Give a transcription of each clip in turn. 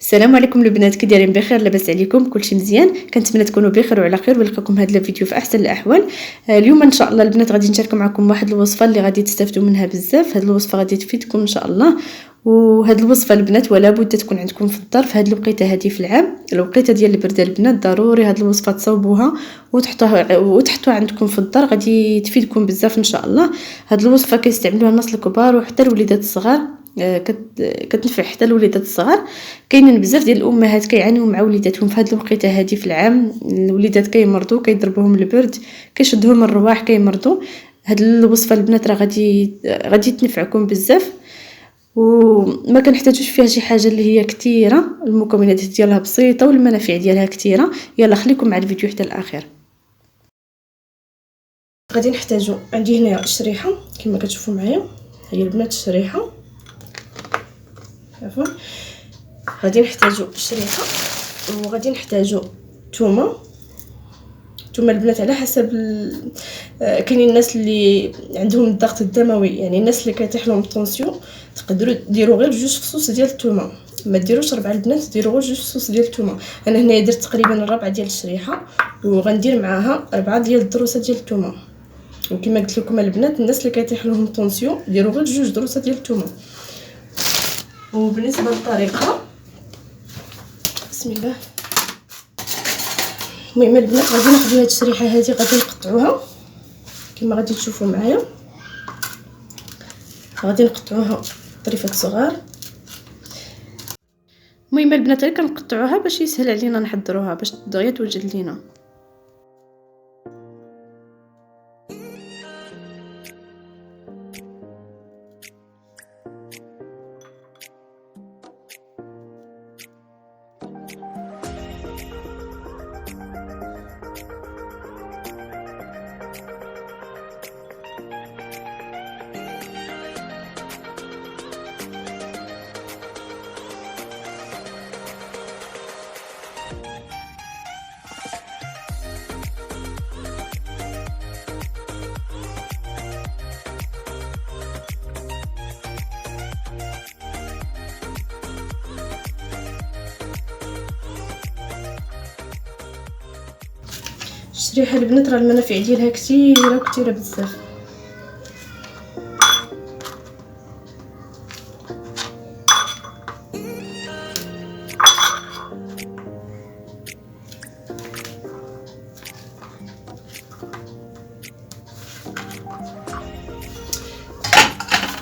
السلام عليكم البنات، كي دايرين؟ بخير؟ لاباس عليكم؟ كلشي مزيان؟ كنتمنى تكونوا بخير وعلى خير ونلقاكم هذا الفيديو في احسن الاحوال. اليوم ان شاء الله البنات غادي نشارك معكم واحد الوصفه اللي غادي تستافدوا منها بزاف. هذه الوصفه غادي تفيدكم ان شاء الله. وهذه الوصفه البنات ولا بد تكون عندكم في الدار في هذه الوقيته هذه في العام، الوقيته ديال البرد البنات. ضروري هذه الوصفه تصاوبوها وتحطوها عندكم في الدار، غادي تفيدكم بزاف ان شاء الله. هذه الوصفه كيستعملوها الناس الكبار وحتى الوليدات الصغار، كتنفع حتى الوليدات الصغار. كاينين بزاف ديال الامهات كيعانيو مع وليداتهم في هذه الوقيته هذه في العام. الوليدات كيمرضوا، كيضربوهم البرد، كيشدهم الرواح، كيمرضوا. هذه الوصفه البنات راه غادي تنفعكم بزاف، وما كنحتاجوش فيها شي حاجه اللي هي كثيره. المكونات ديالها بسيطه والمنافع ديالها كثيره. يلا خليكم مع الفيديو حتى الاخر. غادي نحتاجو، عندي هنا الشريحه كما كتشوفوا معايا، هي البنات الشريحه. عفوا، غادي نحتاجو الشريحه، وغادي نحتاجو الثومه البنات على حسب كاينين الناس اللي عندهم الضغط الدموي، يعني الناس اللي كيطيح لهم الطونسيون تقدروا ديروا غير 2 فصوص ديال الثومه، ما ديروش 4 البنات، ديروا غير 2 فصوص ديال الثومه. انا هنايا درت تقريبا الربع ديال الشريحه، وغندير معاها 4 ديال الضروسات ديال الثومه. وكما قلت لكم البنات، الناس اللي كيطيح لهم الطونسيون ديروا غير 2 ضروسات ديال الثومه. وبالنسبه للطريقه، بسم الله. المهم البنات غادي ناخذ هاد الشريحه هذه، غادي نقطعوها كما غادي تشوفوا معايا. غادي نقطعوها طريفات صغار. المهم البنات غير كنقطعوها باش يسهل علينا نحضروها، باش دغيا توجد لينا. الشريحه البنات راه المنافع ديالها كثيره بزاف.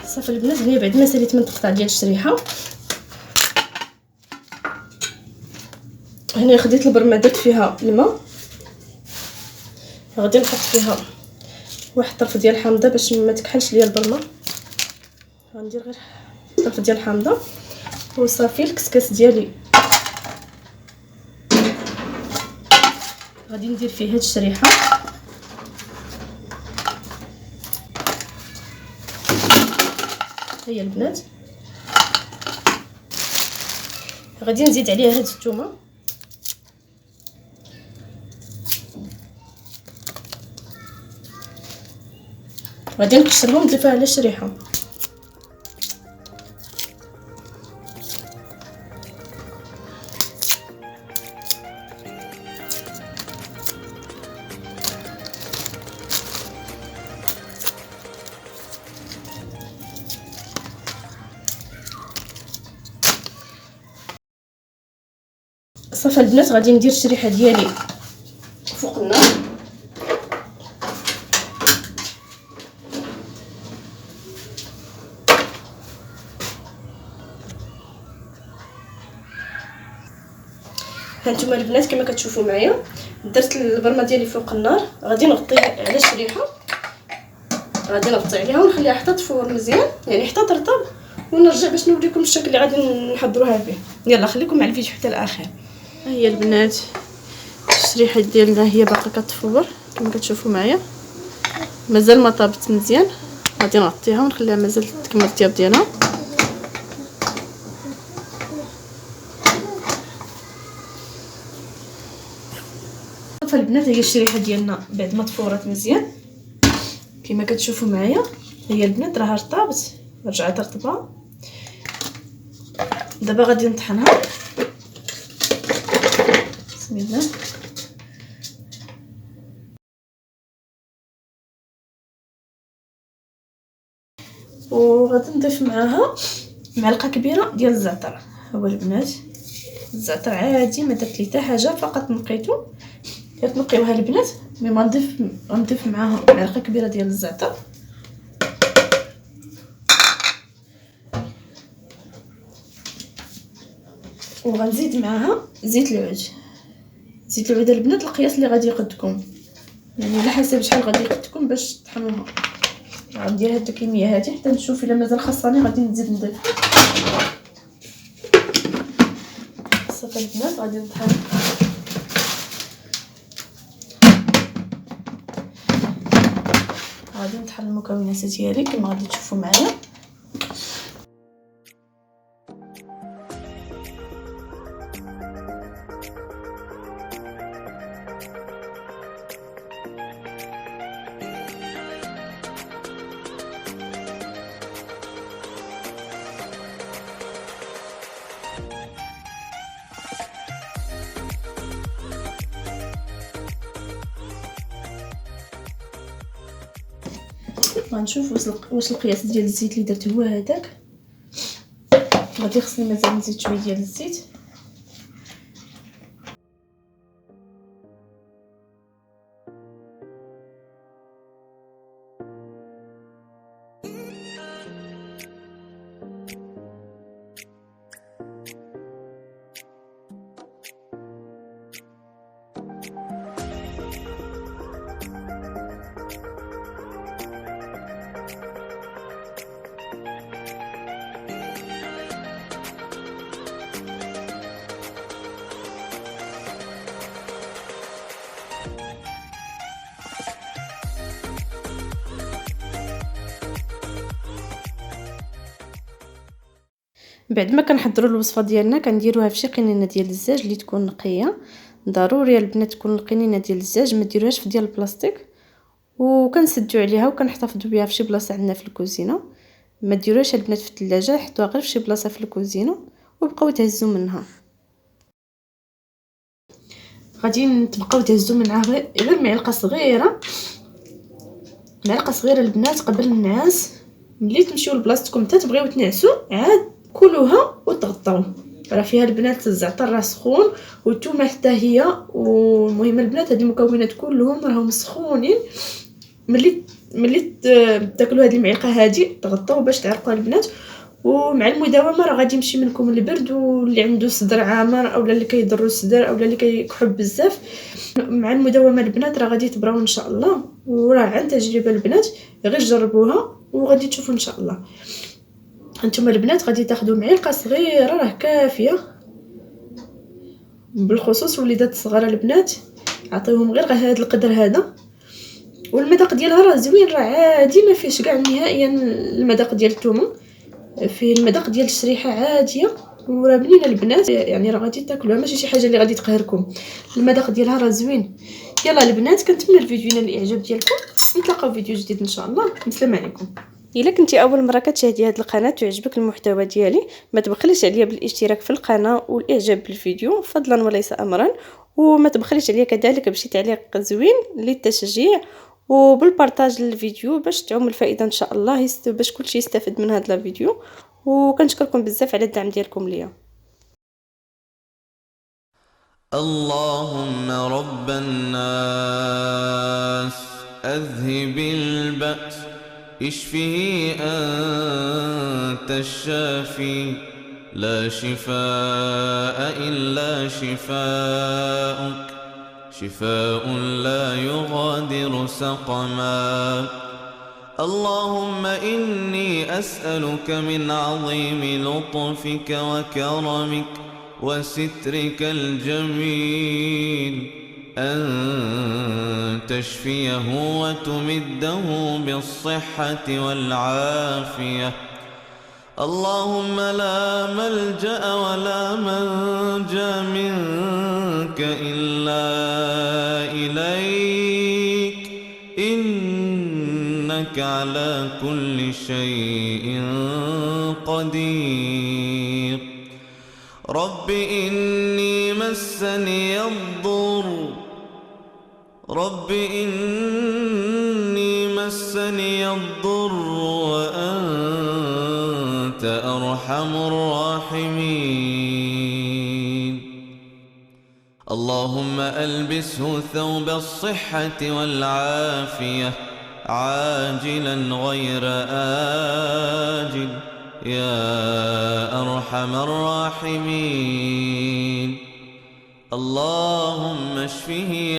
صافي البنات، هنا بعد ما ساليت من التقطاع ديال الشريحه، هنا خديت البرمه درت فيها الماء، غادي نحط فيها واحد طرف ديال الحامضه باش ما تكحلش ليا البرمه. غندير غير طرف ديال الحامضه وصافي. الكسكاس ديالي غادي ندير فيه هاد الشريحه، هي البنات. غادي نزيد عليها هاد الثومه، غادي نقشرهم نضيفها على الشريحه. صافي البنات، غادي ندير الشريحه ديالي فوق النار. هانتوما البنات كما كتشوفوا معايا، درت البرمه ديالي فوق النار. غادي نغطيها على الشريحه، غادي نغطي عليها ونخليها حتى تفور مزيان، يعني حتى ترطب، ونرجع باش نوريكم الشكل اللي غادي نحضروها به. يلا خليكم مع الفيديو حتى الاخر. ها هي البنات الشريحه ديالنا هي باقا كتفور كما كتشوفوا معايا، مازال ما طابت مزيان. غادي نغطيها ونخليها مازال تكمل الطياب ديالها. فالبنات هي الشريحه ديالنا بعد ما تفورت مزيان كما كتشوفوا معايا. هي البنات راها رطابت، رجعت رطبه. دابا غادي نطحنها بسم الله. وغادي نضيف معاها معلقه كبيره ديال الزعتر. هو البنات الزعتر عادي ما درت ليه حتى حاجه، فقط نقيتو. تنقيوها البنات. مي ما غنضيف معاها معلقه كبيره ديال الزعتر. وغنزيد معاها زيت العود. زيت العود البنات القياس اللي غادي يقدكم، يعني على حسب شحال غادي يقدكم باش تطحنوها. غندير هاد الكميه هادي حتى نشوف الا مازال خاصني غادي نزيد نضيف. صافي البنات غادي نطحن. غادي نطحن المكونات ديالي كما غادي تشوفوا معايا. غنشوف واش القياس ديال الزيت اللي درت هو هذاك. غادي خصني مازال نزيد شويه ديال الزيت. بعد ما كنحضروا الوصفه ديالنا كنديروها في شي قنينه ديال الزاج اللي تكون نقيه. ضروري البنات تكون القنينه ديال الزاج، ما ديروهاش في ديال البلاستيك. وكنسدوا عليها وكنحتفظوا بها في شي بلاصه عندنا في الكوزينه. ما ديروهاش البنات في الثلاجه، حطوها غير في شي بلاصه في الكوزينه وبقاو تهزوا منها. غادي تبقاو تهزوا منها غير معلقه صغيره. معلقه صغيره البنات قبل النعاس. ملي تمشيو لبلاصتكم حتى تبغيو تنعسوا عاد كلوها وتغطاو. راه فيها البنات الزعتر راه سخون والثومه حتى هي. والمهم البنات هاد المكونات كلهم راهم سخونين. ملي تاكلوا هذه المعلقه هذه تغطاو باش تعرقوا البنات. ومع المداومه راه غادي يمشي منكم البرد، واللي عنده صدر عامر اولا اللي كيضروا الصدر اولا اللي كيكحب بزاف، مع المداومه البنات راه غادي تبراو ان شاء الله. وراه عن تجربه البنات، غير جربوها وغادي تشوفوا ان شاء الله. انتم البنات غادي تاخذوا معلقه صغيره راه كافيه، بالخصوص وليدات الصغار البنات عطيوهم غير هذا القدر هذا. والمذاق ديالها راه زوين، راه عادي ما فيهش كاع نهائيا المذاق ديال الثومه، فيه المذاق ديال الشريحه عاديه. وراه بنينه البنات، يعني راه غادي تاكلوها ماشي شي حاجه اللي غادي تقهركم. المذاق ديالها راه زوين. يلا البنات كنتمنى الفيديو ينال الاعجاب ديالكم. نتلاقاو فيديو جديد ان شاء الله. السلام عليكم. الا كنتي اول مره كتشاهدي هذه القناه ويعجبك المحتوى ديالي، ما تبخليش عليا بالاشتراك في القناه والاعجاب بالفيديو فضلا وليس امرا. وما تبخليش عليا كذلك بشي تعليق زوين للتشجيع وبالبارطاج للفيديو باش تعم الفائده ان شاء الله، باش كلشي يستافد من هذا الفيديو. وكنشكركم بزاف على الدعم ديالكم ليا. اللهم رب الناس أذهب البأس اشفه أنت الشافي لا شفاء إلا شفاءك شفاء لا يغادر سقما. اللهم إني أسألك من عظيم لطفك وكرمك وسترك الجميل أن تشفيه وتمده بالصحة والعافية. اللهم لا ملجأ ولا منجا منك إلا إليك، إنك على كل شيء قدير. رب إني مسني الضر وأنت أرحم الراحمين. اللهم ألبسه ثوب الصحة والعافية عاجلا غير آجل يا أرحم الراحمين. اللهم اشفه